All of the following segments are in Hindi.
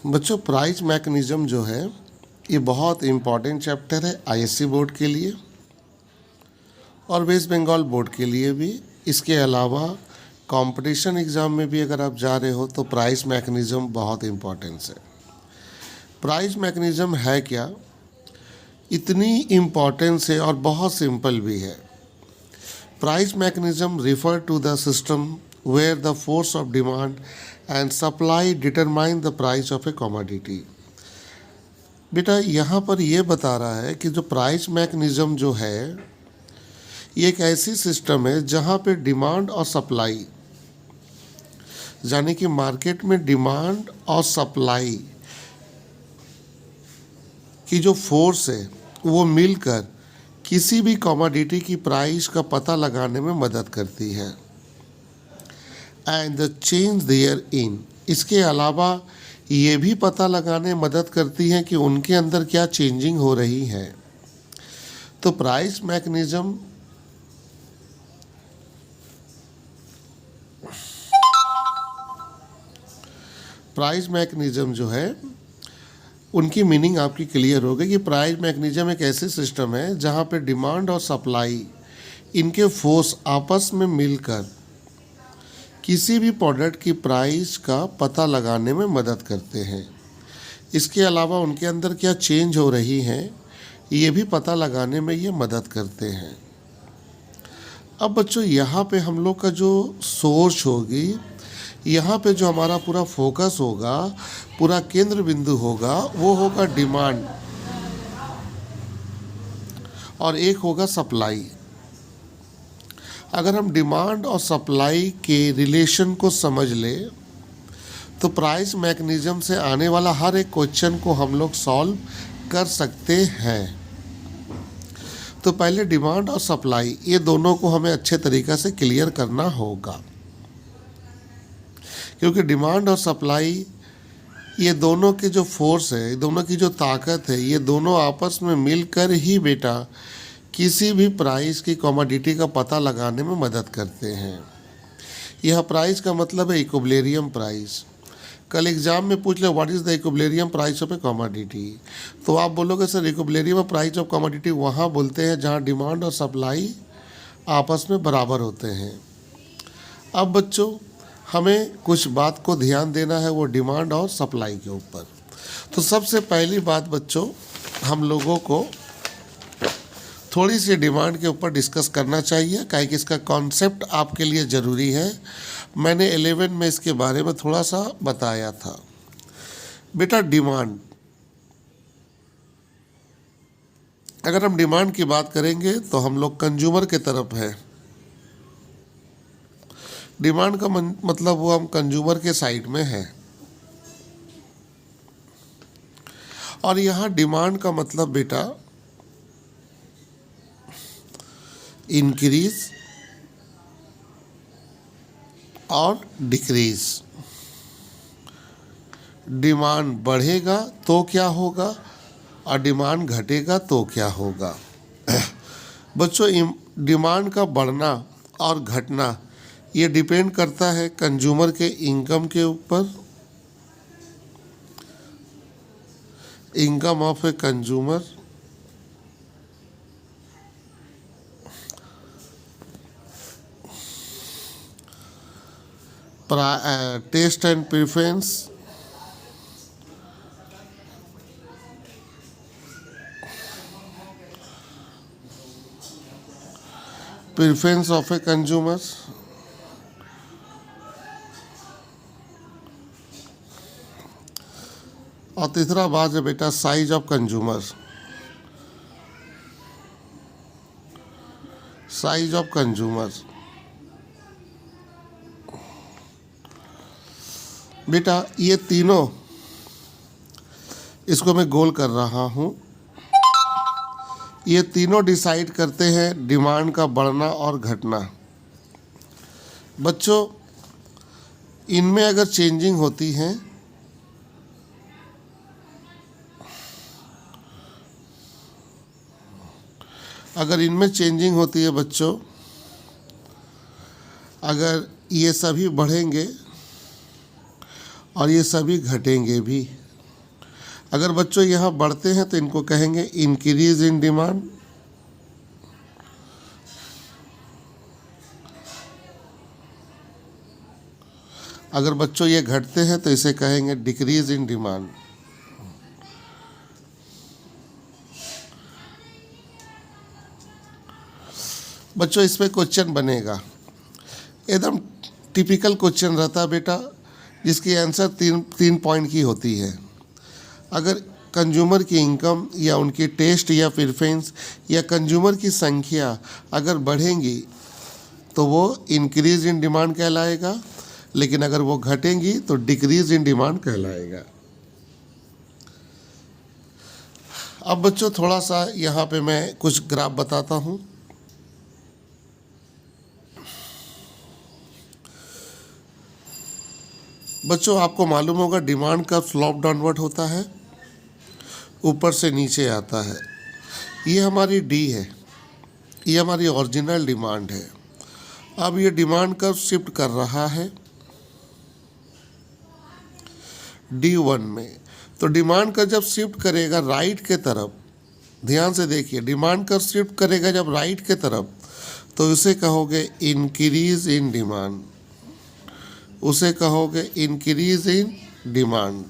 बच्चों, प्राइस मैकेनिज़्म जो है ये बहुत इम्पॉर्टेंट चैप्टर है आईएससी बोर्ड के लिए और वेस्ट बंगाल बोर्ड के लिए भी। इसके अलावा कंपटीशन एग्ज़ाम में भी अगर आप जा रहे हो तो प्राइस मैकेनिज़्म बहुत इम्पॉर्टेंस है। प्राइस मैकेनिज़्म है क्या, इतनी इम्पॉर्टेंस है और बहुत सिंपल भी है। Price mechanism refer to the system where the force of demand and supply determine the price of a commodity। बेटा यहाँ पर ये बता रहा है कि जो प्राइस मैकेनिज़्म जो है ये एक ऐसी सिस्टम है जहाँ पे डिमांड और सप्लाई, यानी कि मार्केट में डिमांड और सप्लाई की जो फोर्स है वो मिलकर किसी भी कमोडिटी की प्राइस का पता लगाने में मदद करती है। And the change therein, इसके अलावा ये भी पता लगाने में मदद करती है कि उनके अंदर क्या चेंजिंग हो रही है। तो प्राइस मैकेनिज़्म जो है उनकी मीनिंग आपकी क्लियर हो गई कि प्राइस मैकेनिज़्म एक ऐसी सिस्टम है जहाँ पे डिमांड और सप्लाई इनके फोर्स आपस में मिलकर किसी भी प्रोडक्ट की प्राइस का पता लगाने में मदद करते हैं। इसके अलावा उनके अंदर क्या चेंज हो रही हैं ये भी पता लगाने में ये मदद करते हैं। अब बच्चों यहाँ पे हम लोग का जो सोर्स होगी, यहाँ पे जो हमारा पूरा फोकस होगा, पूरा केंद्र बिंदु होगा, वो होगा डिमांड और एक होगा सप्लाई। अगर हम डिमांड और सप्लाई के रिलेशन को समझ ले तो प्राइस मैकेनिज़्म से आने वाला हर एक क्वेश्चन को हम लोग सॉल्व कर सकते हैं। तो पहले डिमांड और सप्लाई ये दोनों को हमें अच्छे तरीक़े से क्लियर करना होगा, क्योंकि डिमांड और सप्लाई ये दोनों के जो फोर्स है, दोनों की जो ताकत है, ये दोनों आपस में मिलकर ही बेटा किसी भी प्राइस की कमोडिटी का पता लगाने में मदद करते हैं। यह प्राइस का मतलब है इक्विलिब्रियम प्राइस। कल एग्जाम में पूछ ले what is the equilibrium price of A commodity, तो आप बोलोगे sir equilibrium price of commodity वहाँ बोलते हैं जहाँ डिमांड और सप्लाई आपस में बराबर होते हैं। अब बच्चों हमें कुछ बात को ध्यान देना है वो डिमांड और सप्लाई के ऊपर। तो सबसे पहली बात बच्चों हम लोगों को थोड़ी सी डिमांड के ऊपर डिस्कस करना चाहिए, काहे कि इसका कॉन्सेप्ट आपके लिए ज़रूरी है। मैंने 11 में इसके बारे में थोड़ा सा बताया था। बेटा डिमांड, अगर हम डिमांड की बात करेंगे तो हम लोग कंज्यूमर के तरफ है। डिमांड का मतलब वो हम कंज्यूमर के साइड में है। और यहाँ डिमांड का मतलब बेटा इंक्रीज और डिक्रीज। डिमांड बढ़ेगा तो क्या होगा और डिमांड घटेगा तो क्या होगा। बच्चों डिमांड का बढ़ना और घटना ये डिपेंड करता है कंज्यूमर के इनकम के ऊपर, income of a consumer, taste and preference, preference of a consumer, और तीसरा बात है बेटा size of consumer. Size of consumer बेटा ये तीनों, इसको मैं गोल कर रहा हूँ, ये तीनों डिसाइड करते हैं डिमांड का बढ़ना और घटना। बच्चों इनमें अगर चेंजिंग होती है बच्चों, अगर ये सभी बढ़ेंगे और ये सभी घटेंगे भी, अगर बच्चों यहाँ बढ़ते हैं तो इनको कहेंगे इंक्रीज इन डिमांड। अगर बच्चों ये घटते हैं तो इसे कहेंगे डिक्रीज इन डिमांड। बच्चों इस पे क्वेश्चन बनेगा, एकदम टिपिकल क्वेश्चन रहता है बेटा, जिसकी आंसर तीन पॉइंट की होती है। अगर कंज्यूमर की इनकम या उनकी टेस्ट या प्रेफरेंस या कंज्यूमर की संख्या अगर बढ़ेंगी तो वो इंक्रीज इन डिमांड कहलाएगा, लेकिन अगर वो घटेंगी तो डिक्रीज इन डिमांड कहलाएगा। अब बच्चों थोड़ा सा यहाँ पे मैं कुछ ग्राफ बताता हूँ। बच्चों आपको मालूम होगा डिमांड का स्लोप डाउनवर्ड होता है, ऊपर से नीचे आता है। ये हमारी डी है, ये हमारी ओरिजिनल डिमांड है। अब ये डिमांड कर्व शिफ्ट कर रहा है D1 में। तो डिमांड कर्व जब शिफ्ट करेगा राइट के तरफ, ध्यान से देखिए, डिमांड कर्व शिफ्ट करेगा जब राइट के तरफ तो उसे कहोगे इंक्रीज इन डिमांड, उसे कहोगे इंक्रीज इन डिमांड।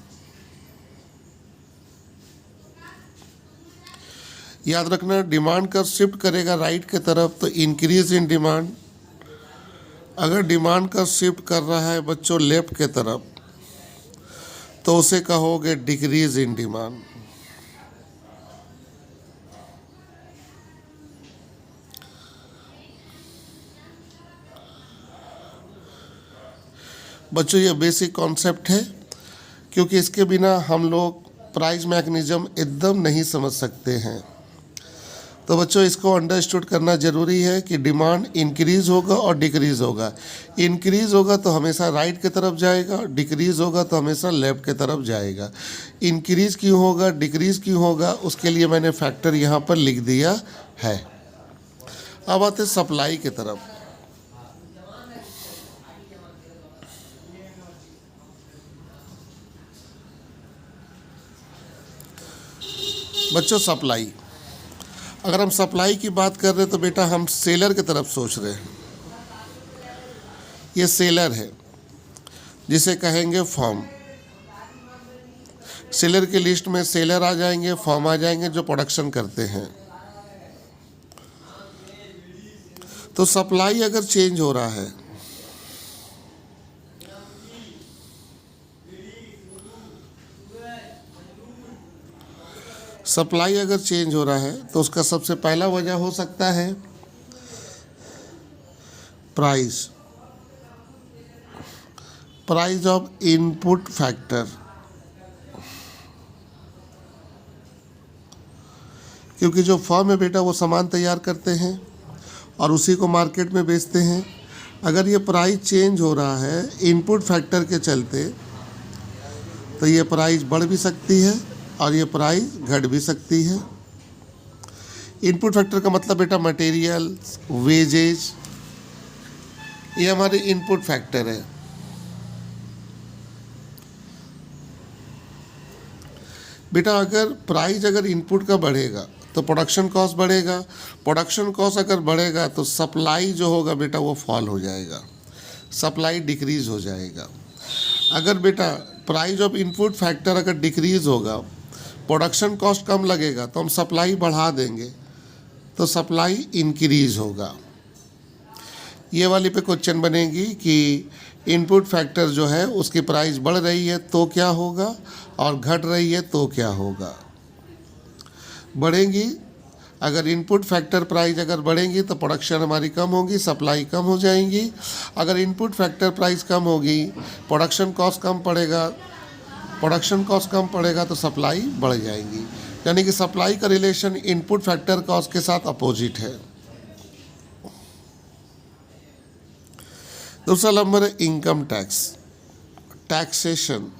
याद रखना, डिमांड कर्व शिफ्ट करेगा राइट के तरफ तो इंक्रीज इन डिमांड। अगर डिमांड कर्व शिफ्ट कर रहा है बच्चों लेफ्ट के तरफ तो उसे कहोगे डिक्रीज इन डिमांड। बच्चों ये बेसिक कॉन्सेप्ट है, क्योंकि इसके बिना हम लोग प्राइस मैकेनिज्म एकदम नहीं समझ सकते हैं। तो बच्चों इसको अंडरस्टूड करना ज़रूरी है कि डिमांड इंक्रीज़ होगा और डिक्रीज़ होगा। इंक्रीज़ होगा तो हमेशा राइट की तरफ जाएगा, डिक्रीज़ होगा तो हमेशा लेफ़्ट की तरफ जाएगा। इंक्रीज़ क्यों होगा, डिक्रीज़ क्यों होगा, उसके लिए मैंने फैक्टर यहाँ पर लिख दिया है। अब आते सप्लाई की तरफ। बच्चों सप्लाई, अगर हम सप्लाई की बात कर रहे हैं तो बेटा हम सेलर की तरफ सोच रहे हैं। ये सेलर है जिसे कहेंगे फर्म। सेलर की लिस्ट में सेलर आ जाएंगे, फर्म आ जाएंगे जो प्रोडक्शन करते हैं। तो सप्लाई अगर चेंज हो रहा है, सप्लाई अगर चेंज हो रहा है तो उसका सबसे पहला वजह हो सकता है price, price of input factor. क्योंकि जो फर्म है बेटा वो सामान तैयार करते हैं और उसी को मार्केट में बेचते हैं। अगर ये प्राइस चेंज हो रहा है इनपुट फैक्टर के चलते तो ये प्राइस बढ़ भी सकती है और ये प्राइस घट भी सकती है। इनपुट फैक्टर का मतलब बेटा मटेरियल, वेजेज, ये हमारे इनपुट फैक्टर है। बेटा अगर प्राइस अगर इनपुट का बढ़ेगा तो प्रोडक्शन कॉस्ट बढ़ेगा, प्रोडक्शन कॉस्ट अगर बढ़ेगा तो सप्लाई जो होगा बेटा वो फॉल हो जाएगा, सप्लाई डिक्रीज हो जाएगा। अगर बेटा प्राइस ऑफ इनपुट फैक्टर अगर डिक्रीज होगा, प्रोडक्शन कॉस्ट कम लगेगा तो हम सप्लाई बढ़ा देंगे तो सप्लाई इंक्रीज होगा। ये वाली पे क्वेश्चन बनेगी कि इनपुट फैक्टर जो है उसकी प्राइस बढ़ रही है तो क्या होगा और घट रही है तो क्या होगा। बढ़ेंगी, अगर इनपुट फैक्टर प्राइस अगर बढ़ेंगी तो प्रोडक्शन हमारी कम होगी, सप्लाई कम हो जाएंगी। अगर इनपुट फैक्टर प्राइस कम होगी, प्रोडक्शन कॉस्ट कम पड़ेगा, प्रोडक्शन कॉस्ट कम पड़ेगा तो सप्लाई बढ़ जाएंगी। यानी कि सप्लाई का रिलेशन इनपुट फैक्टर कॉस्ट के साथ अपोजिट है। दूसरा नंबर है इनकम टैक्स, टैक्सेशन।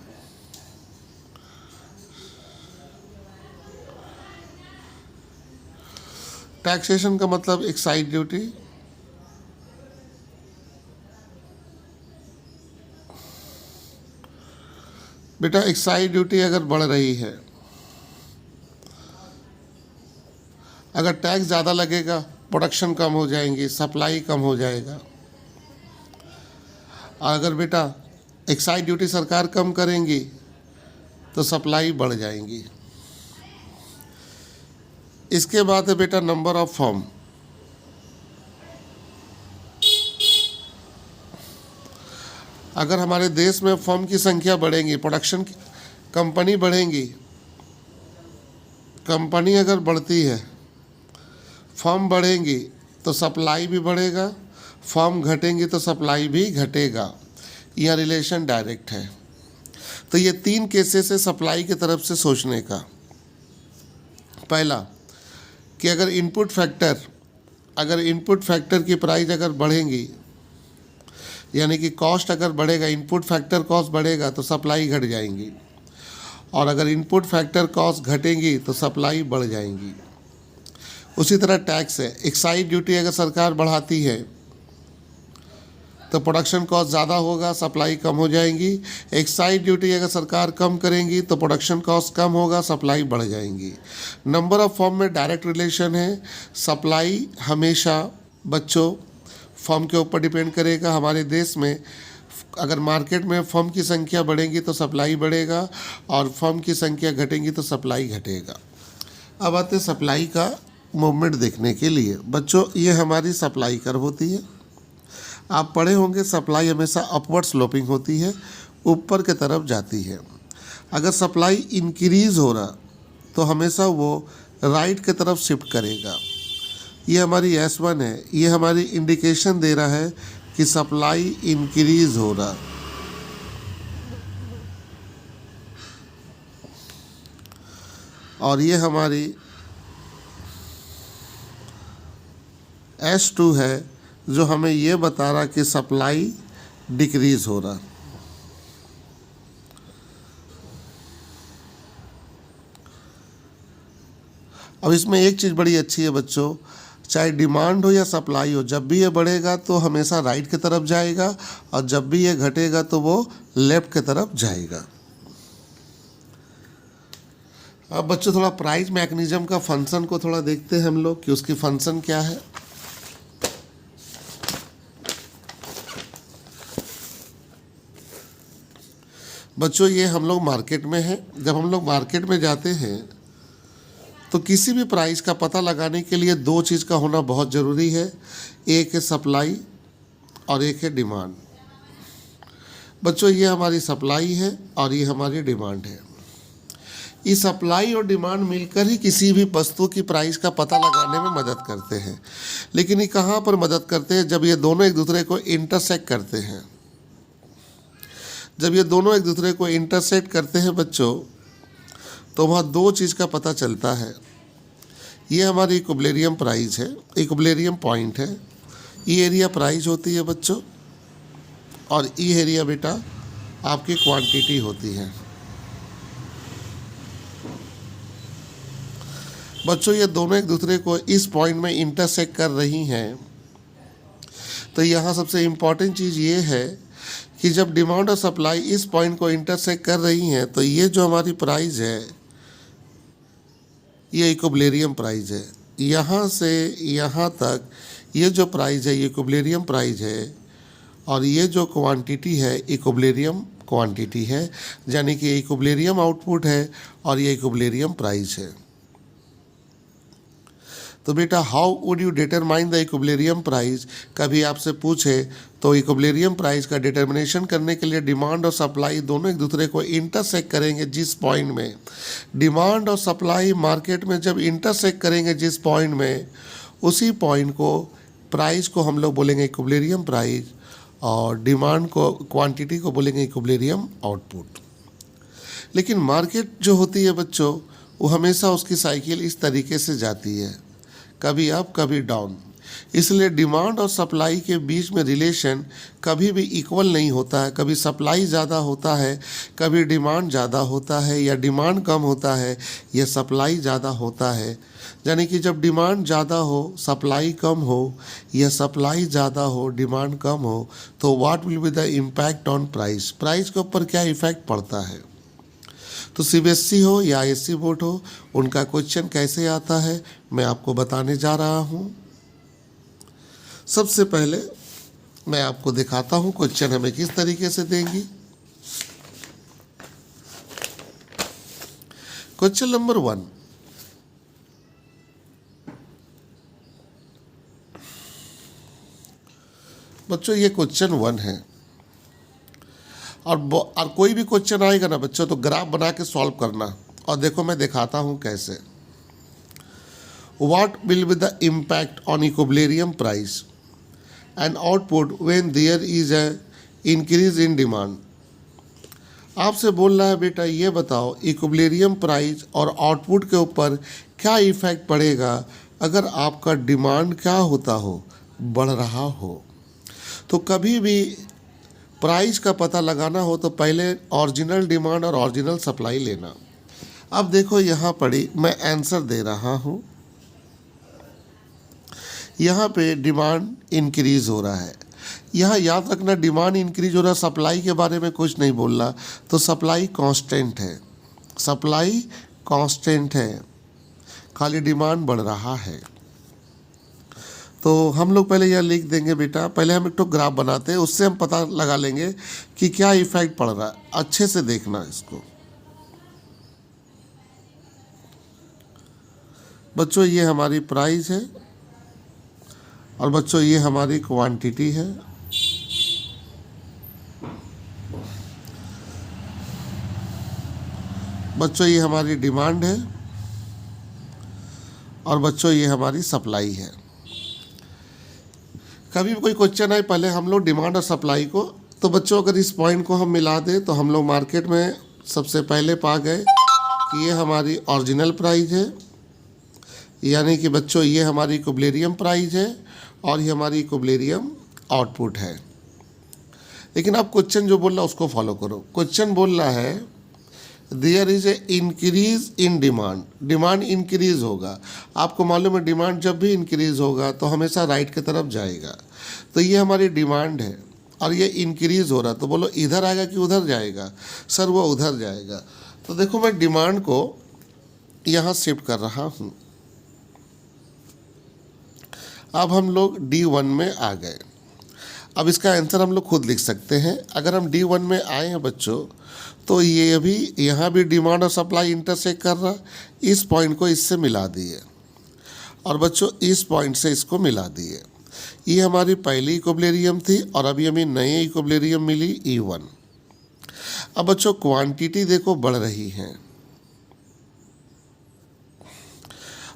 टैक्सेशन का मतलब एक्साइज ड्यूटी, बेटा एक्साइज ड्यूटी अगर बढ़ रही है अगर टैक्स ज़्यादा लगेगा प्रोडक्शन कम हो जाएंगी, सप्लाई कम हो जाएगा। अगर बेटा एक्साइज ड्यूटी सरकार कम करेंगी तो सप्लाई बढ़ जाएंगी। इसके बाद है बेटा नंबर ऑफ फर्म। अगर हमारे देश में फर्म की संख्या बढ़ेगी, प्रोडक्शन की कंपनी बढ़ेंगी, कंपनी अगर बढ़ती है, फर्म बढ़ेंगी तो सप्लाई भी बढ़ेगा, फर्म घटेंगी तो सप्लाई भी घटेगा। यह रिलेशन डायरेक्ट है। तो ये 3 केसेस है सप्लाई की तरफ से सोचने का। पहला कि अगर इनपुट फैक्टर की प्राइस अगर बढ़ेंगी, यानी कि कॉस्ट अगर बढ़ेगा, इनपुट फैक्टर कॉस्ट बढ़ेगा तो सप्लाई घट जाएंगी, और अगर इनपुट फैक्टर कॉस्ट घटेंगी तो सप्लाई बढ़ जाएंगी। उसी तरह टैक्स है, एक्साइज ड्यूटी अगर सरकार बढ़ाती है तो प्रोडक्शन कॉस्ट ज़्यादा होगा, सप्लाई कम हो जाएंगी। एक्साइज ड्यूटी अगर सरकार कम करेंगी तो प्रोडक्शन कॉस्ट कम होगा, सप्लाई बढ़ जाएंगी। नंबर ऑफ फर्म में डायरेक्ट रिलेशन है। सप्लाई हमेशा बच्चों फर्म के ऊपर डिपेंड करेगा। हमारे देश में अगर मार्केट में फर्म की संख्या बढ़ेगी तो सप्लाई बढ़ेगा, और फर्म की संख्या घटेगी तो सप्लाई घटेगा। अब आते हैं सप्लाई का मूवमेंट देखने के लिए। बच्चों ये हमारी सप्लाई कर्व होती है। आप पढ़े होंगे सप्लाई हमेशा अपवर्ड स्लोपिंग होती है, ऊपर की तरफ जाती है। अगर सप्लाई इंक्रीज हो रहा तो हमेशा वो राइट की तरफ शिफ्ट करेगा। ये हमारी S1 है, ये हमारी इंडिकेशन दे रहा है कि सप्लाई इंक्रीज हो रहा। और ये हमारी S2 है जो हमें ये बता रहा कि सप्लाई डिक्रीज हो रहा। अब इसमें एक चीज़ बड़ी अच्छी है बच्चों, चाहे डिमांड हो या सप्लाई हो, जब भी ये बढ़ेगा तो हमेशा राइट की तरफ जाएगा, और जब भी ये घटेगा तो वो लेफ्ट की तरफ जाएगा। अब बच्चों थोड़ा प्राइस मैकेनिज्म का फंक्शन को थोड़ा देखते हैं हम लोग कि उसकी फंक्शन क्या है। बच्चों ये हम लोग मार्केट में हैं। जब हम लोग मार्केट में जाते हैं तो किसी भी प्राइस का पता लगाने के लिए 2 चीज़ का होना बहुत ज़रूरी है। एक है सप्लाई और एक है डिमांड। बच्चों ये हमारी सप्लाई है और ये हमारी डिमांड है। ये सप्लाई और डिमांड मिलकर ही किसी भी वस्तु की प्राइस का पता लगाने में मदद करते हैं। लेकिन ये कहाँ पर मदद करते हैं? जब ये दोनों एक दूसरे को इंटरसेक्ट करते हैं। जब ये दोनों एक दूसरे को इंटरसेक्ट करते हैं बच्चों, तो वहाँ 2 चीज़ का पता चलता है। ये हमारी इक्विलिब्रियम प्राइस है, इक्विलिब्रियम पॉइंट है। ये एरिया प्राइस होती है बच्चों, और ये एरिया बेटा आपकी क्वांटिटी होती है। बच्चों ये दोनों एक दूसरे को इस पॉइंट में इंटरसेक्ट कर रही हैं। तो यहाँ सबसे इम्पॉर्टेंट चीज़ ये है कि जब डिमांड और सप्लाई इस पॉइंट को इंटरसेक्ट कर रही हैं, तो ये जो हमारी प्राइस है ये इक्विलिब्रियम प्राइस है। यहाँ से यहाँ तक ये जो प्राइस है ये इक्विलिब्रियम प्राइस है, और ये जो क्वांटिटी है इक्विलिब्रियम क्वांटिटी है, यानी कि इक्विलिब्रियम आउटपुट है और ये इक्विलिब्रियम प्राइस है। तो बेटा how would you determine the equilibrium price, कभी आपसे पूछे तो इक्विलिब्रियम प्राइस का डिटर्मिनेशन करने के लिए डिमांड और सप्लाई दोनों एक दूसरे को इंटरसेक्ट करेंगे। जिस पॉइंट में डिमांड और सप्लाई मार्केट में जब इंटरसेक्ट करेंगे जिस पॉइंट में, उसी पॉइंट को प्राइस को हम लोग बोलेंगे इक्विलिब्रियम प्राइस, और डिमांड को क्वांटिटी को बोलेंगे इक्विलिब्रियम आउटपुट। लेकिन मार्केट जो होती है बच्चों, वो हमेशा उसकी साइकिल इस तरीके से जाती है, कभी अप कभी डाउन। इसलिए डिमांड और सप्लाई के बीच में रिलेशन कभी भी इक्वल नहीं होता है। कभी सप्लाई ज़्यादा होता है, कभी डिमांड ज़्यादा होता है, या डिमांड कम होता है या सप्लाई ज़्यादा होता है। यानी कि जब डिमांड ज़्यादा हो सप्लाई कम हो, या सप्लाई ज़्यादा हो डिमांड कम हो, तो what will be the impact on price, price के ऊपर क्या इफ़ेक्ट पड़ता है। तो सीबीएसई हो या आईएससी बोर्ड हो, उनका क्वेश्चन कैसे आता है मैं आपको बताने जा रहा हूँ। सबसे पहले मैं आपको दिखाता हूँ क्वेश्चन हमें किस तरीके से देंगी। क्वेश्चन नंबर 1, बच्चों ये क्वेश्चन 1 है और कोई भी क्वेश्चन आएगा ना बच्चों तो ग्राफ बना के सॉल्व करना। और देखो मैं दिखाता हूँ कैसे। What will be the impact on equilibrium price and output when there is a increase in demand. आपसे बोल रहा है बेटा ये बताओ इक्विलिब्रियम प्राइस और आउटपुट के ऊपर क्या इफेक्ट पड़ेगा अगर आपका डिमांड क्या होता हो, बढ़ रहा हो। तो कभी भी प्राइस का पता लगाना हो तो पहले ओरिजिनल डिमांड और ओरिजिनल सप्लाई लेना। अब देखो यहाँ पड़ी, मैं आंसर दे रहा हूँ। यहाँ पे डिमांड इंक्रीज हो रहा है। यहाँ याद रखना डिमांड इंक्रीज हो रहा है, सप्लाई के बारे में कुछ नहीं बोल रहा। तो सप्लाई कांस्टेंट है, सप्लाई कांस्टेंट है, खाली डिमांड बढ़ रहा है। तो हम लोग पहले यह लिख देंगे बेटा, पहले हम एक तो ग्राफ बनाते हैं, उससे हम पता लगा लेंगे कि क्या इफेक्ट पड़ रहा है। अच्छे से देखना इसको बच्चों। ये हमारी प्राइस है और बच्चों ये हमारी क्वांटिटी है। बच्चों ये हमारी डिमांड है और बच्चों ये हमारी सप्लाई है। कभी भी कोई क्वेश्चन आए पहले हम लोग डिमांड और सप्लाई को, तो बच्चों अगर इस पॉइंट को हम मिला दें तो हम लोग मार्केट में सबसे पहले पा गए कि ये हमारी ओरिजिनल प्राइस है, यानी कि बच्चों ये हमारी इक्विलिब्रियम प्राइस है और ये हमारी इक्विलिब्रियम आउटपुट है। लेकिन अब क्वेश्चन जो बोल रहा है उसको फॉलो करो। क्वेश्चन बोल रहा है there is a increase in demand, demand increase होगा। आपको मालूम है डिमांड जब भी इंक्रीज होगा तो हमेशा राइट की तरफ जाएगा। तो ये हमारी डिमांड है और ये इंक्रीज हो रहा, तो बोलो इधर आएगा कि उधर जाएगा? सर वो उधर जाएगा। तो देखो मैं डिमांड को यहाँ शिफ्ट कर रहा हूँ। अब हम लोग D1 में आ गए। अब इसका आंसर हम लोग खुद लिख सकते हैं। अगर हम D1 में आए हैं बच्चों तो ये अभी यहाँ भी डिमांड और सप्लाई इंटरसेक्ट कर रहा, इस पॉइंट को इससे मिला दिए और बच्चों इस पॉइंट से इसको मिला दिए। ये हमारी पहली इक्विलिब्रियम थी और अभी हमें नई इक्विलिब्रियम मिली E1। अब बच्चों क्वांटिटी देखो बढ़ रही है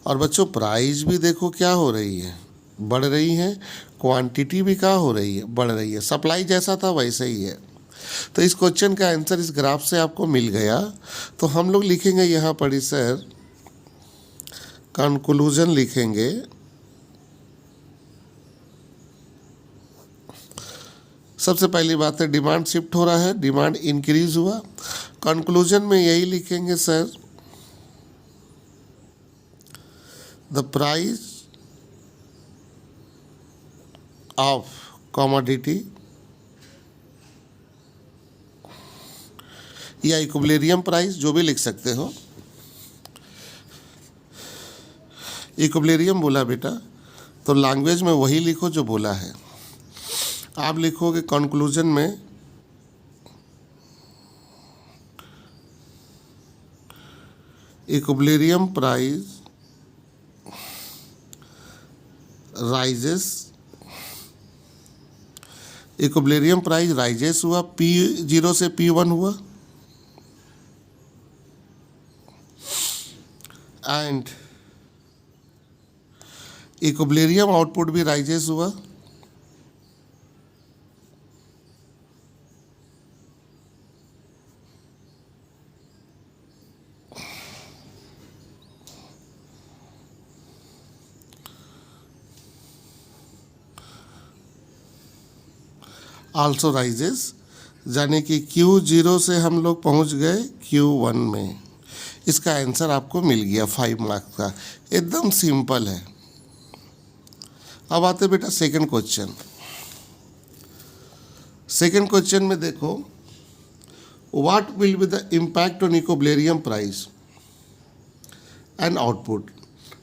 और बच्चों प्राइस भी देखो क्या हो रही है, बढ़ रही है। क्वांटिटी भी क्या हो रही है, बढ़ रही है। सप्लाई जैसा था वैसे ही है। तो इस क्वेश्चन का आंसर इस ग्राफ से आपको मिल गया। तो हम लोग लिखेंगे यहाँ पर सर कंक्लूजन लिखेंगे। सबसे पहली बात है डिमांड शिफ्ट हो रहा है, डिमांड इंक्रीज हुआ। कंक्लूजन में यही लिखेंगे sir the price of commodity या इक्विलिब्रियम प्राइस, जो भी लिख सकते हो। इक्विलिब्रियम बोला बेटा तो लैंग्वेज में वही लिखो जो बोला है। आप लिखोगे कंक्लूजन में equilibrium price rises, equilibrium price rises हुआ, P0 से P1 हुआ एंड इक्विलिब्रियम आउटपुट भी राइजेस हुआ। आल्सो राइजेस, यानी कि Q0 से हम लोग पहुंच गए Q1 में। इसका आंसर आपको मिल गया 5 मार्क्स का, एकदम सिंपल है। अब आते बेटा सेकंड क्वेश्चन। सेकंड क्वेश्चन में देखो what will be the impact on equilibrium price and output.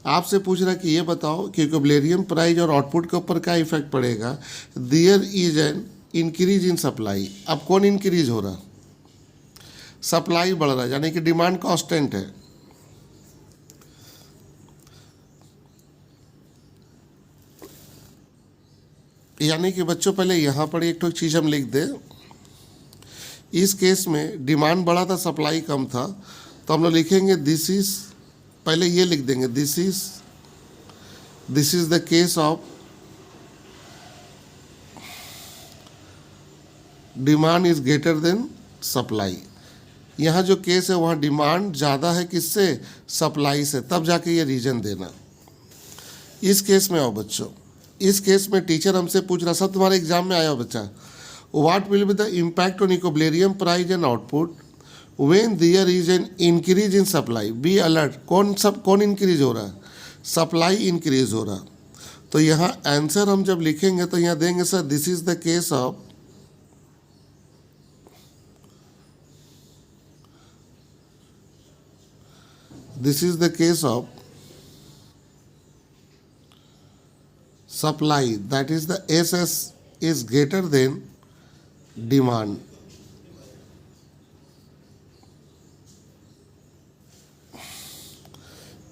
आपसे पूछ रहा है कि ये बताओ कि इक्विलिब्रियम प्राइस और आउटपुट के ऊपर क्या इफेक्ट पड़ेगा। There is an increase in supply. अब कौन इंक्रीज हो रहा? सप्लाई बढ़ रहा है, यानी कि डिमांड कांस्टेंट है। यानी कि बच्चों पहले यहाँ पर एक तो चीज़ हम लिख दें, इस केस में डिमांड बढ़ा था, सप्लाई कम था, तो हम लोग लिखेंगे दिस इज, पहले ये लिख देंगे this is the case of demand is greater than supply. यहाँ जो केस है वहाँ डिमांड ज़्यादा है किससे? सप्लाई से, तब जाके ये रीजन देना। इस केस में आओ बच्चों, इस केस में टीचर हमसे पूछ रहा, सब तुम्हारे एग्जाम में आया बच्चा, what will be the impact on equilibrium price and output when there is an increase in supply. Be alert. कौन इंक्रीज हो रहा है? सप्लाई इंक्रीज हो रहा। तो यहाँ आंसर हम जब लिखेंगे तो यहाँ देंगे sir this is the case of supply, that is the SS is greater than demand.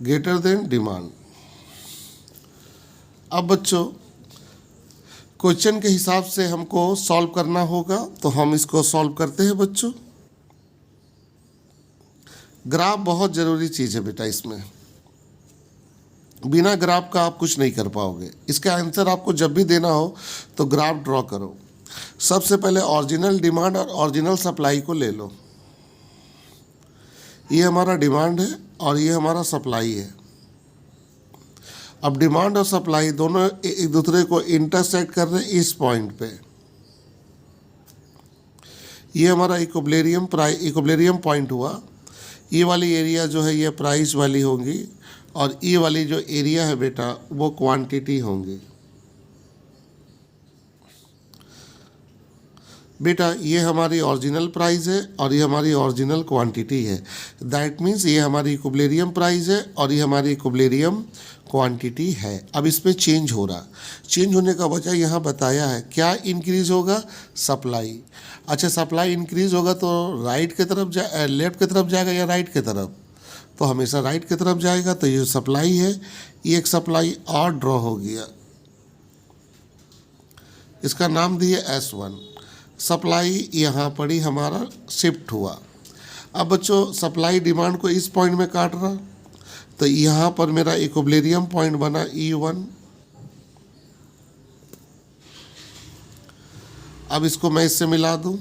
Greater than demand. अब बच्चों क्वेश्चन के हिसाब से हमको सॉल्व करना होगा, तो हम इसको सॉल्व करते हैं बच्चों। ग्राफ बहुत ज़रूरी चीज़ है बेटा, इसमें बिना ग्राफ का आप कुछ नहीं कर पाओगे। इसका आंसर आपको जब भी देना हो तो ग्राफ ड्रॉ करो। सबसे पहले ओरिजिनल डिमांड और ओरिजिनल सप्लाई को ले लो। ये हमारा डिमांड है और ये हमारा सप्लाई है। अब डिमांड और सप्लाई दोनों एक दूसरे को इंटरसेक्ट कर रहे हैं इस पॉइंट पे। ये हमारा इक्विलिब्रियम पॉइंट हुआ। ये वाली एरिया जो है ये प्राइस वाली होंगी और ये वाली जो एरिया है बेटा वो क्वांटिटी होंगी। बेटा ये हमारी ओरिजिनल प्राइस है और ये हमारी ओरिजिनल क्वांटिटी है। दैट मीन्स ये हमारी इक्विलिब्रियम प्राइस है और ये हमारी इक्विलिब्रियम क्वांटिटी है। अब इसमें चेंज हो रहा, चेंज होने का वजह यहाँ बताया है। क्या इंक्रीज होगा? सप्लाई। अच्छा, सप्लाई इंक्रीज होगा तो राइट की तरफ लेफ्ट की तरफ जाएगा या राइट की तरफ? तो हमेशा राइट की तरफ जाएगा। तो ये सप्लाई है, ये एक सप्लाई और ड्रॉ हो गया, इसका नाम दिए S1। सप्लाई यहाँ पर ही हमारा शिफ्ट हुआ। अब बच्चों सप्लाई डिमांड को इस पॉइंट में काट रहा, तो यहाँ पर मेरा इक्विलिब्रियम पॉइंट बना E1। अब इसको मैं इससे मिला दूं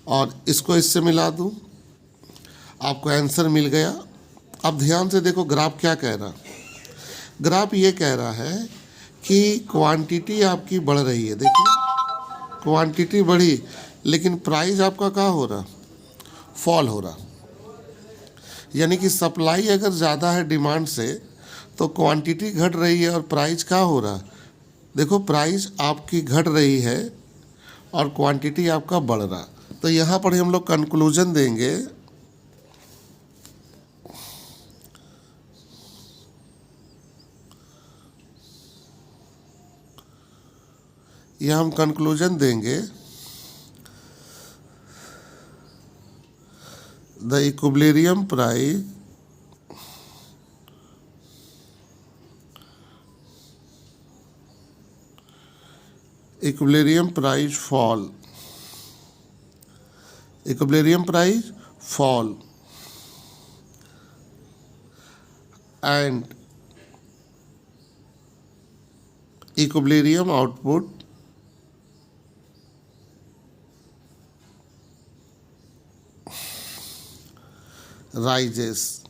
और इसको इससे मिला दूं, आपको आंसर मिल गया। अब ध्यान से देखो ग्राफ क्या कह रहा। ग्राफ ये कह रहा है कि क्वांटिटी आपकी बढ़ रही है। देखिए क्वांटिटी बढ़ी लेकिन प्राइस आपका क्या हो रहा? फॉल हो रहा। यानी कि सप्लाई अगर ज़्यादा है डिमांड से तो क्वांटिटी घट रही है और प्राइस क्या हो रहा? देखो प्राइस आपकी घट रही है और क्वांटिटी आपका बढ़ रहा। तो यहाँ पर हम लोग कंक्लूजन देंगे, यह हम कंक्लूजन देंगे the equilibrium price fall, equilibrium price fall and equilibrium output rises।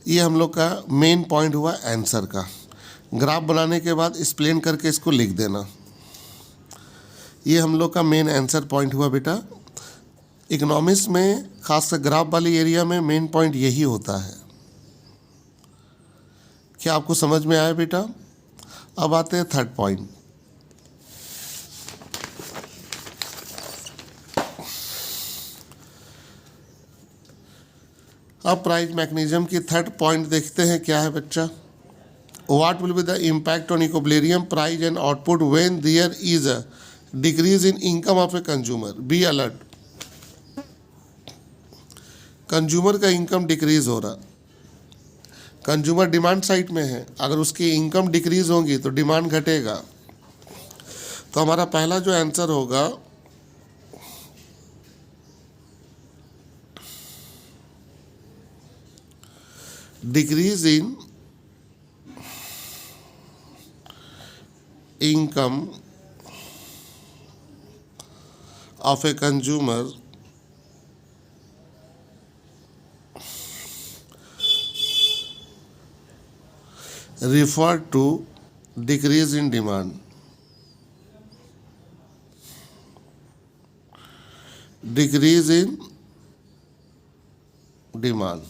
ये हम लोग का मेन पॉइंट हुआ आंसर का। ग्राफ बनाने के बाद एक्सप्लेन करके इसको लिख देना। ये हम लोग का मेन आंसर पॉइंट हुआ बेटा। इकोनॉमिक्स में खासकर ग्राफ वाली एरिया में मेन पॉइंट यही होता है। क्या आपको समझ में आया बेटा? अब आते हैं थर्ड पॉइंट। अब प्राइस मैकेनिज्म की थर्ड पॉइंट देखते हैं क्या है बच्चा। What will be the impact on equilibrium price and output when there is a decrease in income of a consumer. Be alert. Consumer का इनकम डिक्रीज हो रहा, कंज्यूमर डिमांड साइड में है, अगर उसकी इनकम डिक्रीज होगी तो डिमांड घटेगा। तो हमारा पहला जो आंसर होगा decrease in income of a consumer refer to decrease in demand. Decrease in demand,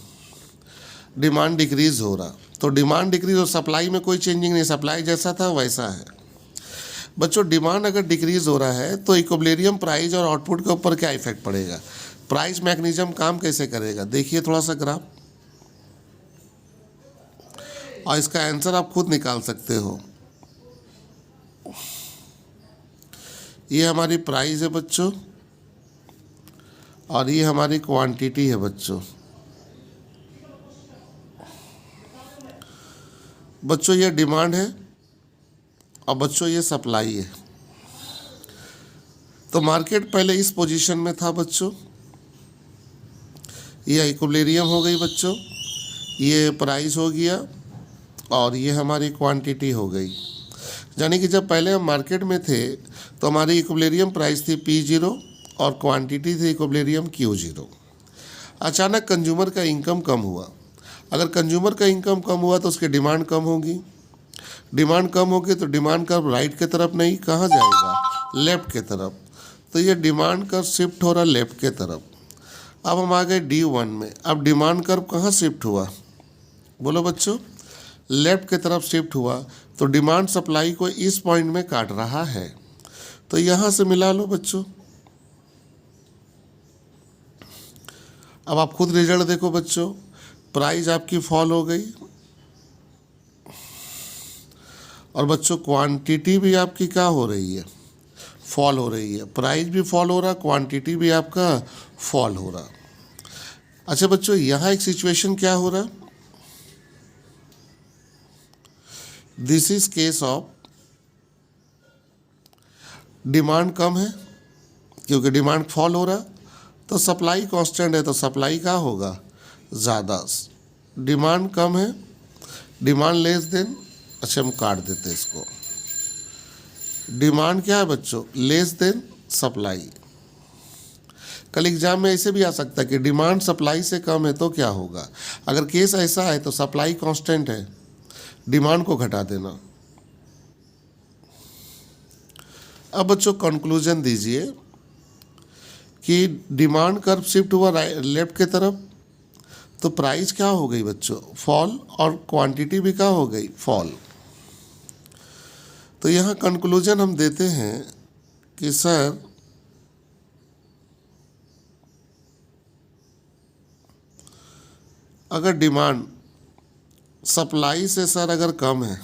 demand decrease हो रहा, तो डिमांड डिक्रीज और सप्लाई में कोई चेंजिंग नहीं, सप्लाई जैसा था वैसा है। बच्चों डिमांड अगर डिक्रीज हो रहा है तो इक्विलिब्रियम प्राइस और आउटपुट के ऊपर क्या इफेक्ट पड़ेगा, प्राइस मैकेनिज्म काम कैसे करेगा। देखिए थोड़ा सा ग्राफ, और इसका आंसर आप खुद निकाल सकते हो। ये हमारी प्राइस है बच्चों, और ये हमारी क्वांटिटी है बच्चों। बच्चों ये डिमांड है और बच्चों ये सप्लाई है। तो मार्केट पहले इस पोजीशन में था बच्चों, ये इक्विलिब्रियम हो गई बच्चों, ये प्राइस हो गया और ये हमारी क्वांटिटी हो गई। यानी कि जब पहले हम मार्केट में थे तो हमारी इक्विलिब्रियम प्राइस थी P0 और क्वांटिटी थी इक्विलिब्रियम Q0। अचानक कंज्यूमर का इनकम कम हुआ, अगर कंज्यूमर का इनकम कम हुआ तो उसकी डिमांड कम होगी, डिमांड कम होगी तो डिमांड कर्व राइट की तरफ नहीं, कहाँ जाएगा, लेफ्ट की तरफ। तो ये डिमांड कर्व शिफ्ट हो रहा लेफ्ट के तरफ। अब हम आ गए D1 में, अब डिमांड कर्व कहाँ शिफ्ट हुआ, बोलो बच्चों, लेफ्ट की तरफ शिफ्ट हुआ। तो डिमांड सप्लाई को इस पॉइंट में काट रहा है, तो यहाँ से मिला लो बच्चों। अब आप खुद रिजल्ट देखो बच्चों, प्राइस आपकी फॉल हो गई और बच्चों क्वांटिटी भी आपकी क्या हो रही है, फॉल हो रही है। प्राइस भी फॉल हो रहा, क्वांटिटी भी आपका फॉल हो रहा। अच्छा बच्चों यहाँ एक सिचुएशन क्या हो रहा, this is case of demand कम है, क्योंकि डिमांड फॉल हो रहा, तो सप्लाई कांस्टेंट है तो सप्लाई का होगा ज़्यादा। डिमांड कम है, डिमांड लेस देन, अच्छा हम काट देते हैं इसको, डिमांड क्या है बच्चों, लेस देन सप्लाई। कल एग्जाम में ऐसे भी आ सकता है कि डिमांड सप्लाई से कम है तो क्या होगा। अगर केस ऐसा है तो सप्लाई कांस्टेंट है, डिमांड को घटा देना। अब बच्चों कंक्लूजन दीजिए कि डिमांड कर्व शिफ्ट हुआ लेफ्ट की तरफ, तो प्राइस क्या हो गई बच्चों, फॉल, और क्वांटिटी भी क्या हो गई, फॉल। तो यहाँ कंक्लूजन हम देते हैं कि सर अगर डिमांड सप्लाई से सर अगर कम है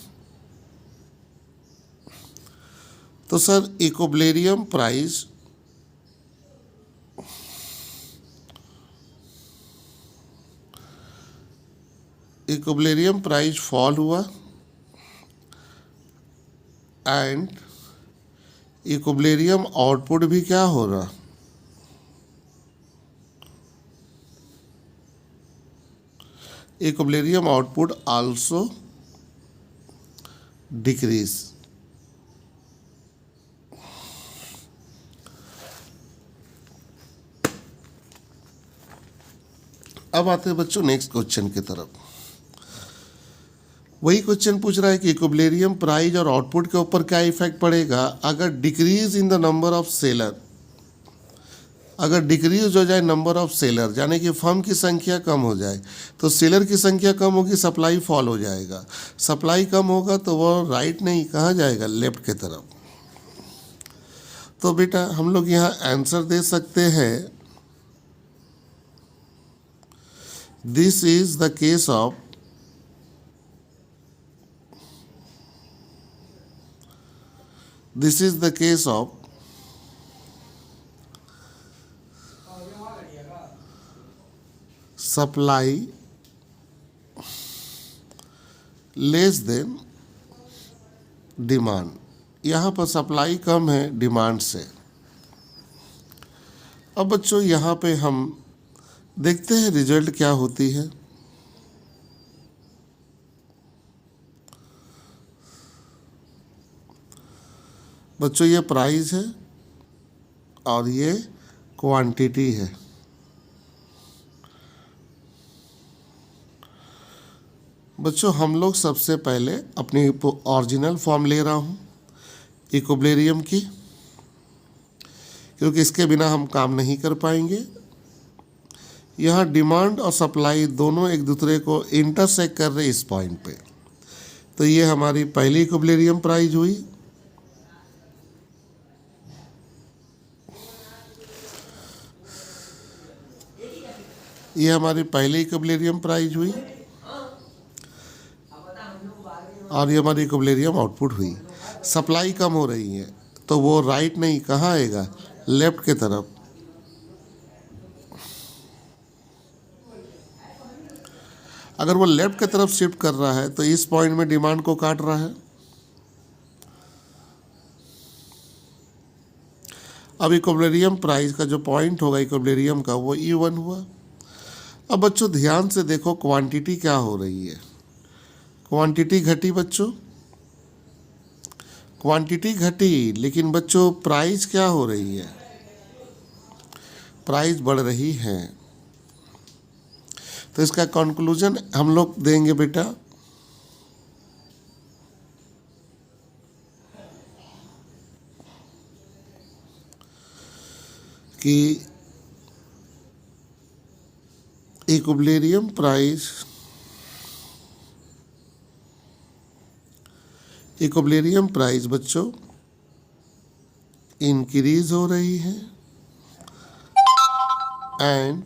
तो सर इक्विलिब्रियम प्राइस फॉल हुआ एंड इक्विलिब्रियम आउटपुट भी क्या हो रहा, इक्विलिब्रियम आउटपुट आल्सो डिक्रीज। अब आते हैं बच्चों नेक्स्ट क्वेश्चन की तरफ। वही क्वेश्चन पूछ रहा है कि इक्विलिब्रियम प्राइस और आउटपुट के ऊपर क्या इफेक्ट पड़ेगा अगर decrease in the number of seller, अगर डिक्रीज हो जाए नंबर ऑफ सेलर, यानी कि फर्म की संख्या कम हो जाए, तो सेलर की संख्या कम होगी, सप्लाई फॉल हो जाएगा, सप्लाई कम होगा तो वो राइट नहीं, कहाँ जाएगा, लेफ्ट की तरफ। तो बेटा हम लोग यहाँ आंसर दे सकते हैं This is the case of supply less than demand. यहाँ पर सप्लाई कम है डिमांड से। अब बच्चों यहाँ पे हम देखते हैं रिजल्ट क्या होती है। बच्चों ये प्राइस है और ये क्वांटिटी है। बच्चों हम लोग सबसे पहले अपनी ओरिजिनल फॉर्म ले रहा हूँ इक्विलिब्रियम की, क्योंकि इसके बिना हम काम नहीं कर पाएंगे। यहाँ डिमांड और सप्लाई दोनों एक दूसरे को इंटरसेक्ट कर रहे इस पॉइंट पे। तो ये हमारी पहली इक्विलिब्रियम प्राइस हुई। ये हमारी पहली इक्विलिब्रियम प्राइस हुई और ये हमारी इक्विलिब्रियम आउटपुट हुई। सप्लाई कम हो रही है तो वो राइट नहीं, कहाँ आएगा, लेफ्ट के तरफ। अगर वो लेफ्ट की तरफ शिफ्ट कर रहा है तो इस पॉइंट में डिमांड को काट रहा है। अब इक्विलिब्रियम प्राइस का जो पॉइंट होगा इक्विलिब्रियम का वो E1 हुआ। अब बच्चों ध्यान से देखो क्वांटिटी क्या हो रही है। क्वांटिटी घटी बच्चों, क्वांटिटी घटी, लेकिन बच्चों प्राइस क्या हो रही है, प्राइस बढ़ रही है। तो इसका कंक्लूजन हम लोग देंगे बेटा कि इक्विलिब्रियम प्राइस बच्चों इंक्रीज हो रही है एंड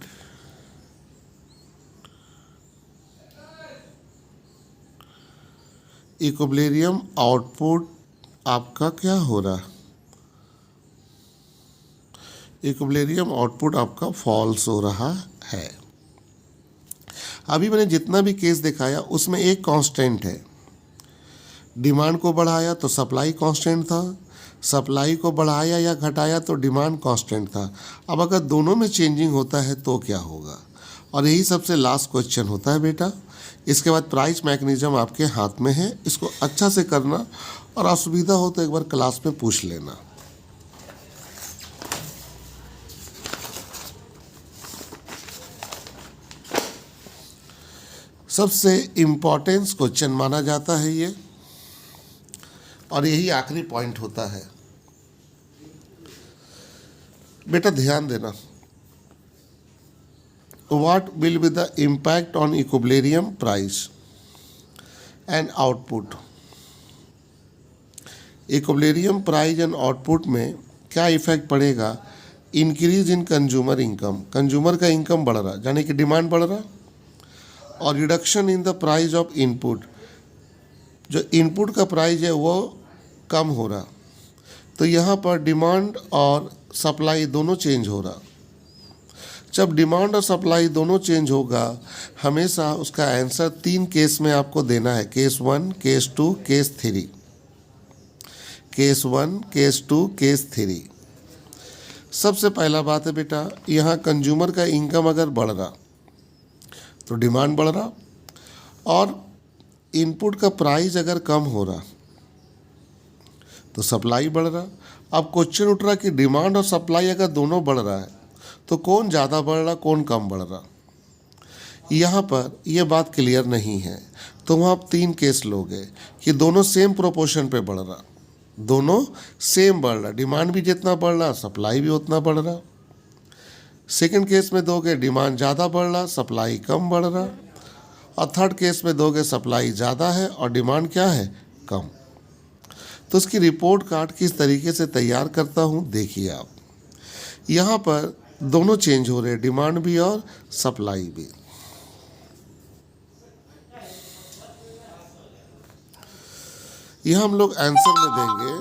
इक्विलिब्रियम आउटपुट आपका क्या हो रहा, इक्विलिब्रियम आउटपुट आपका फॉल्स हो रहा है। अभी मैंने जितना भी केस दिखाया उसमें एक कांस्टेंट है। डिमांड को बढ़ाया तो सप्लाई कांस्टेंट था, सप्लाई को बढ़ाया या घटाया तो डिमांड कांस्टेंट था। अब अगर दोनों में चेंजिंग होता है तो क्या होगा, और यही सबसे लास्ट क्वेश्चन होता है बेटा। इसके बाद प्राइस मैकेनिज्म आपके हाथ में है, इसको अच्छा से करना और असुविधा हो तो एक बार क्लास में पूछ लेना। सबसे इम्पोर्टेंस क्वेश्चन माना जाता है ये, और यही आखिरी पॉइंट होता है। बेटा ध्यान देना, what will be the impact on equilibrium price and output. Equilibrium price and output में क्या इफेक्ट पड़ेगा, increase in consumer income, consumer का इनकम बढ़ रहा यानी कि डिमांड बढ़ रहा, और reduction in the price of input, जो इनपुट का प्राइस है वो कम हो रहा। तो यहाँ पर डिमांड और सप्लाई दोनों चेंज हो रहा। जब डिमांड और सप्लाई दोनों चेंज होगा हमेशा उसका आंसर 3 केस में आपको देना है, case 1, case 2, case 3। Case 1, case 2, case 3। सबसे पहला बात है बेटा, यहाँ कंज्यूमर का इनकम अगर बढ़ रहा तो डिमांड बढ़ रहा, और इनपुट का प्राइस अगर कम हो रहा तो सप्लाई बढ़ रहा। अब क्वेश्चन उठ रहा कि डिमांड और सप्लाई अगर दोनों बढ़ रहा है तो कौन ज़्यादा बढ़ रहा कौन कम बढ़ रहा। यहाँ पर यह बात क्लियर नहीं है, तो वहाँ आप 3 केस लोगे कि दोनों सेम प्रोपोर्शन पे बढ़ रहा, दोनों सेम बढ़ रहा, डिमांड भी जितना बढ़ रहा सप्लाई भी उतना बढ़ रहा। सेकंड केस में दोगे डिमांड ज़्यादा बढ़ रहा सप्लाई कम बढ़ रहा, और थर्ड केस में दोगे सप्लाई ज़्यादा है और डिमांड क्या है, कम। तो इसकी रिपोर्ट कार्ड किस तरीके से तैयार करता हूँ देखिए आप। यहाँ पर दोनों चेंज हो रहे हैं, डिमांड भी और सप्लाई भी। यह हम लोग आंसर में देंगे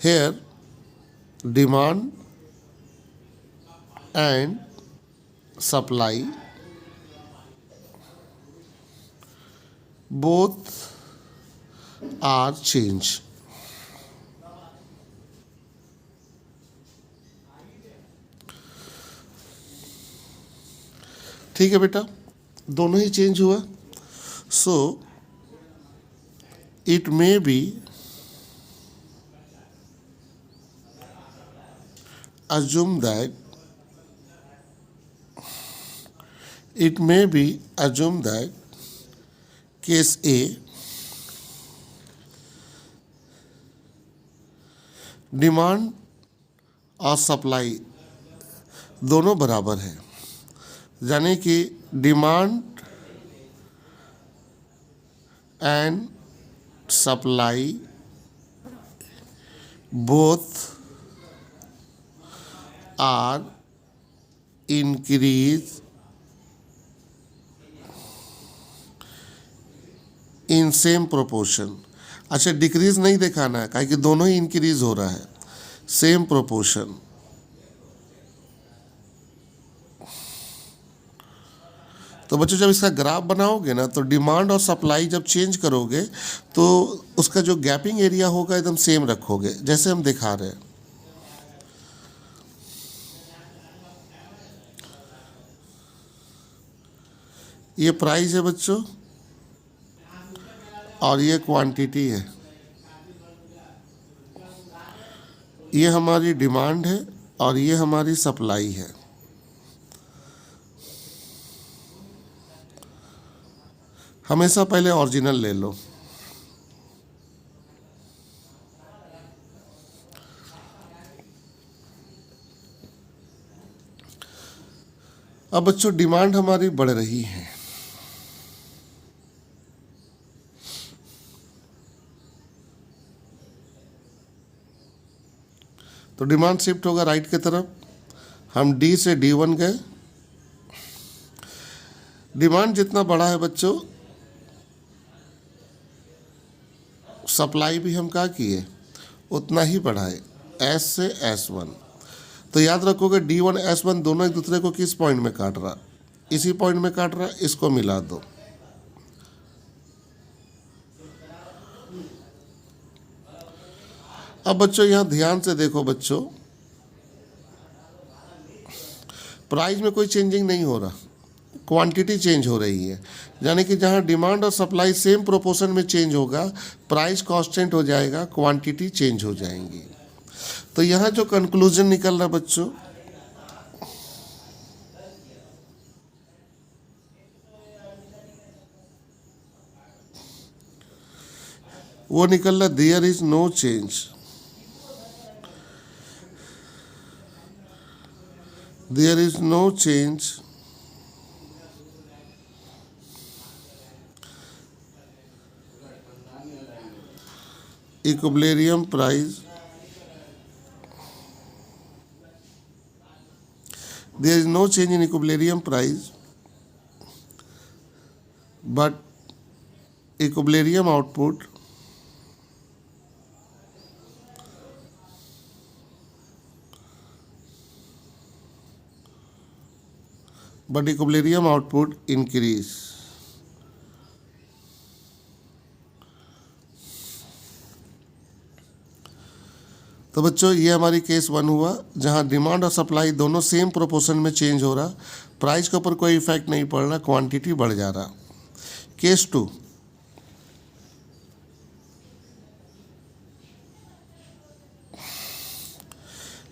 here demand and supply both are change. ठीक है बेटा, दोनों ही चेंज हुआ। So it may be assume that case A demand और सप्लाई दोनों बराबर है, यानी कि demand and supply both are increase in same proportion. अच्छा, डिक्रीज नहीं दिखाना है, काहे कि दोनों ही इंक्रीज हो रहा है, सेम प्रोपोर्शन। तो बच्चों जब इसका ग्राफ बनाओगे ना, तो डिमांड और सप्लाई जब चेंज करोगे तो उसका जो गैपिंग एरिया होगा एकदम सेम रखोगे, जैसे हम दिखा रहे हैं। ये प्राइस है बच्चों और ये क्वांटिटी है। ये हमारी डिमांड है और ये हमारी सप्लाई है। हमेशा पहले ओरिजिनल ले लो। अब बच्चों डिमांड हमारी बढ़ रही है, तो डिमांड शिफ्ट होगा राइट की तरफ। हम डी से D1 गए। डिमांड जितना बड़ा है बच्चों, सप्लाई भी हम क्या किए उतना ही बढ़ाए, S से S1। तो याद रखोगे D1 S1 दोनों एक दूसरे को किस पॉइंट में काट रहा, इसी पॉइंट में काट रहा, इसको मिला दो। अब बच्चों यहाँ ध्यान से देखो बच्चों, प्राइस में कोई चेंजिंग नहीं हो रहा, क्वांटिटी चेंज हो रही है। यानी कि जहाँ डिमांड और सप्लाई सेम प्रोपोर्शन में चेंज होगा, प्राइस कांस्टेंट हो जाएगा, क्वांटिटी चेंज हो जाएंगी। तो यहाँ जो कंक्लूजन निकल रहा बच्चों, वो निकल रहा there is no change. There is no change equilibrium price. There is no change in equilibrium price, but equilibrium output increase। तो बच्चों ये हमारी केस 1 हुआ, जहां डिमांड और सप्लाई दोनों सेम प्रोपोर्शन में चेंज हो रहा, प्राइस के ऊपर कोई इफेक्ट नहीं पड़ रहा, क्वांटिटी बढ़ जा रहा। केस 2,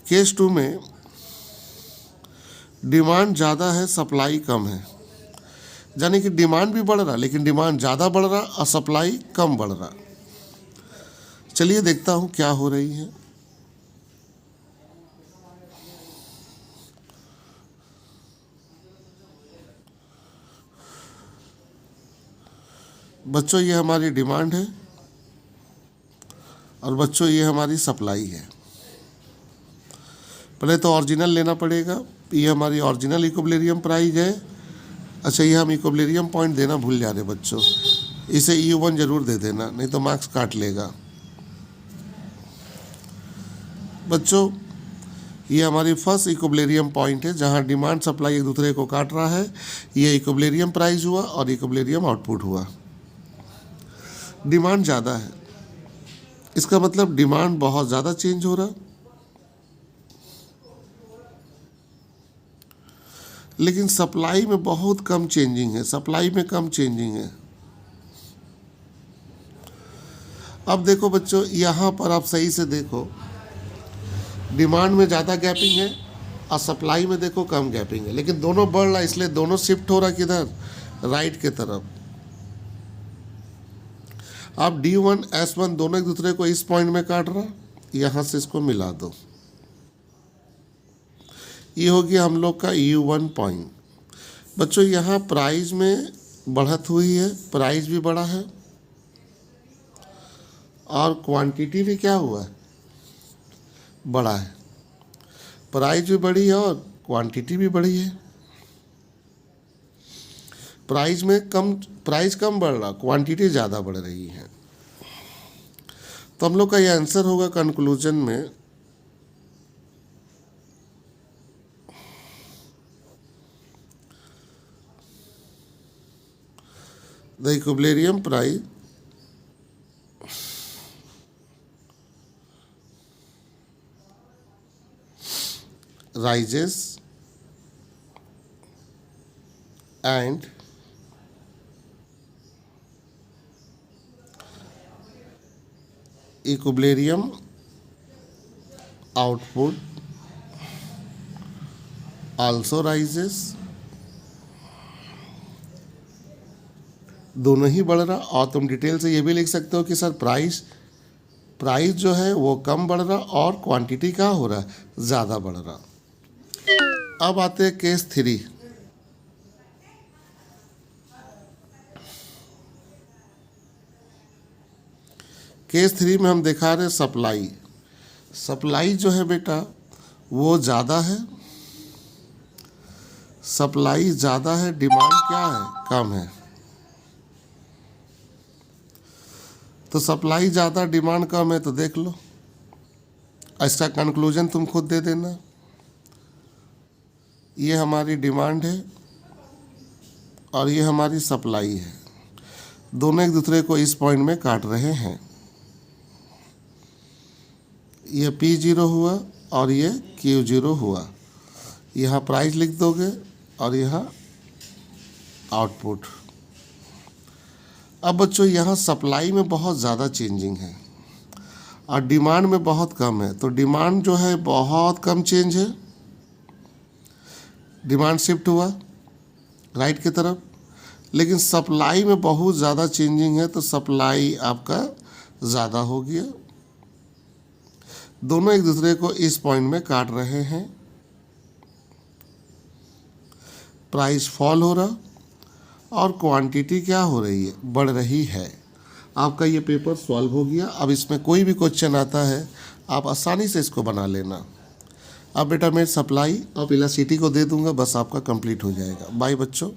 केस 2 में डिमांड ज़्यादा है, सप्लाई कम है, यानी कि डिमांड भी बढ़ रहा लेकिन डिमांड ज़्यादा बढ़ रहा और सप्लाई कम बढ़ रहा। चलिए देखता हूँ क्या हो रही है। बच्चों ये हमारी डिमांड है और बच्चों ये हमारी सप्लाई है। पहले तो ओरिजिनल लेना पड़ेगा। ये हमारी ओरिजिनल इक्विलिब्रियम प्राइस है। अच्छा, ये हम इक्विलिब्रियम पॉइंट देना भूल जा रहे बच्चों। इसे U1 जरूर दे देना, नहीं तो मार्क्स काट लेगा। बच्चों ये हमारी फर्स्ट इक्विलिब्रियम पॉइंट है जहां डिमांड सप्लाई एक दूसरे को काट रहा है। ये इक्विलिब्रियम प्राइस हुआ और इक्विलिब्रियम आउटपुट हुआ। डिमांड ज़्यादा है, इसका मतलब डिमांड बहुत ज़्यादा चेंज हो रहा, लेकिन सप्लाई में बहुत कम चेंजिंग है, सप्लाई में कम चेंजिंग है। अब देखो बच्चों, यहाँ पर आप सही से देखो, डिमांड में ज़्यादा गैपिंग है और सप्लाई में देखो कम गैपिंग है, लेकिन दोनों बढ़ रहा है, इसलिए दोनों शिफ्ट हो रहा किधर, राइट के तरफ। अब D1 S1 दोनों एक दूसरे को इस पॉइंट में काट रहा, यहाँ से इसको मिला दो, ये हो गया हम लोग का U1 पॉइंट। बच्चों यहाँ प्राइस में बढ़त हुई है, प्राइस भी बढ़ा है और क्वांटिटी भी क्या हुआ है, बढ़ा है। प्राइस भी बढ़ी है और क्वांटिटी भी बढ़ी है। प्राइस कम बढ़ रहा, क्वांटिटी ज़्यादा बढ़ रही है। तो हम लोग का ये आंसर होगा कंक्लूजन में, the equilibrium price rises and equilibrium output also rises। दोनों ही बढ़ रहा, और तुम डिटेल से ये भी लिख सकते हो कि सर प्राइस जो है वो कम बढ़ रहा और क्वांटिटी क्या हो रहा है, ज़्यादा बढ़ रहा। अब आते हैं केस 3। केस 3 में हम दिखा रहे सप्लाई जो है बेटा वो ज़्यादा है, सप्लाई ज़्यादा है, डिमांड क्या है, कम है। तो सप्लाई ज़्यादा डिमांड कम है, तो देख लो, इसका कंक्लूजन तुम खुद दे देना। ये हमारी डिमांड है और ये हमारी सप्लाई है, दोनों एक दूसरे को इस पॉइंट में काट रहे हैं। ये P0 हुआ और ये Q0 हुआ। यहाँ प्राइस लिख दोगे और यहाँ आउटपुट। अब बच्चों यहाँ सप्लाई में बहुत ज़्यादा चेंजिंग है और डिमांड में बहुत कम है, तो डिमांड जो है बहुत कम चेंज है, डिमांड शिफ्ट हुआ राइट की तरफ, लेकिन सप्लाई में बहुत ज़्यादा चेंजिंग है, तो सप्लाई आपका ज़्यादा हो गया। दोनों एक दूसरे को इस पॉइंट में काट रहे हैं, प्राइस फॉल हो रहा और क्वांटिटी क्या हो रही है, बढ़ रही है। आपका ये पेपर सॉल्व हो गया। अब इसमें कोई भी क्वेश्चन आता है आप आसानी से इसको बना लेना। अब बेटा मैं सप्लाई और इलास्टिसिटी को दे दूंगा, बस आपका कंप्लीट हो जाएगा। बाय बच्चों।